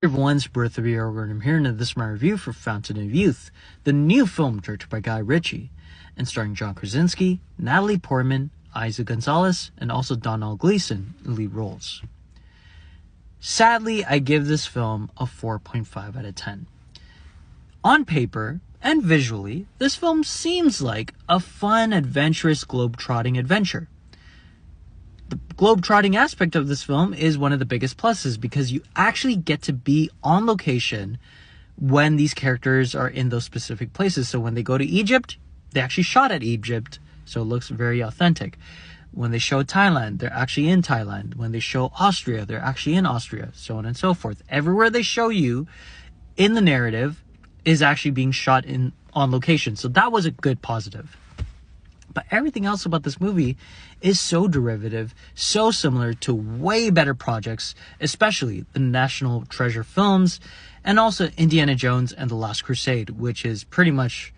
Everyone's Birth of a Year, and I'm here in this is my review for Fountain of Youth, the new film directed by Guy Ritchie, and starring John Krasinski, Natalie Portman, Isa Gonzalez, and also Domhnall Gleeson in lead roles. Sadly, I give this film a 4.5 out of 10. On paper and visually, this film seems like a fun, adventurous, globe-trotting adventure. The globe-trotting aspect of this film is one of the biggest pluses because you actually get to be on location when these characters are in those specific places. So when they go to Egypt, they actually shot at Egypt, so it looks very authentic. When they show Thailand, they're actually in Thailand. When they show Austria, they're actually in Austria, so on and so forth. Everywhere they show you in the narrative is actually being shot on location. So that was a good positive. But everything else about this movie is so derivative, so similar to way better projects, especially the National Treasure films, and also Indiana Jones and the Last Crusade, which is pretty much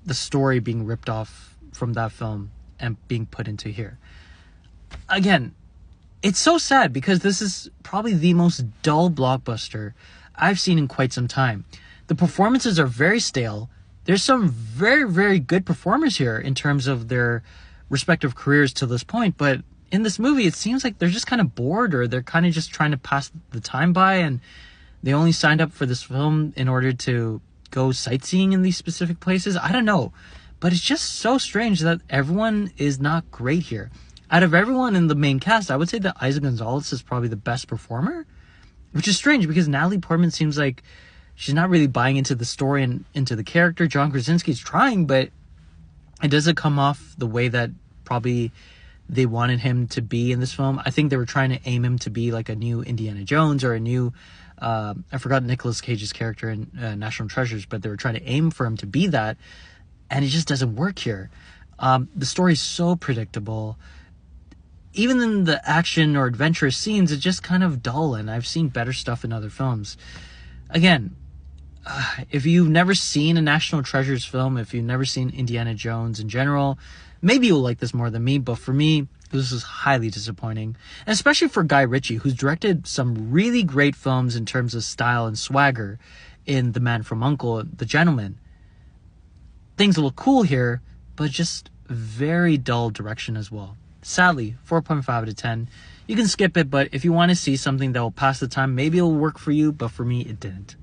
the story being ripped off from that film and being put into here. Again, it's so sad because this is probably the most dull blockbuster I've seen in quite some time. The performances are very stale. There's some very, very good performers here in terms of their respective careers to this point. But in this movie, it seems like they're just kind of bored, or they're kind of just trying to pass the time by. And they only signed up for this film in order to go sightseeing in these specific places. I don't know. But it's just so strange that everyone is not great here. Out of everyone in the main cast, I would say that Isa Gonzalez is probably the best performer. Which is strange because Natalie Portman seems like she's not really buying into the story and into the character. John Krasinski's trying, but it doesn't come off the way that probably they wanted him to be in this film. I think they were trying to aim him to be like a new Indiana Jones or a new, I forgot Nicolas Cage's character in National Treasures, but they were trying to aim for him to be that, and it just doesn't work here. The story's so predictable. Even in the action or adventurous scenes, it's just kind of dull, and I've seen better stuff in other films. Again, if you've never seen a National Treasures film, if you've never seen Indiana Jones in general, maybe you'll like this more than me, but for me, this is highly disappointing. And especially for Guy Ritchie, who's directed some really great films in terms of style and swagger in The Man from U.N.C.L.E., The Gentleman. Things look cool here, but just very dull direction as well. Sadly, 4.5 out of 10. You can skip it, but if you want to see something that will pass the time, maybe it'll work for you, but for me, it didn't.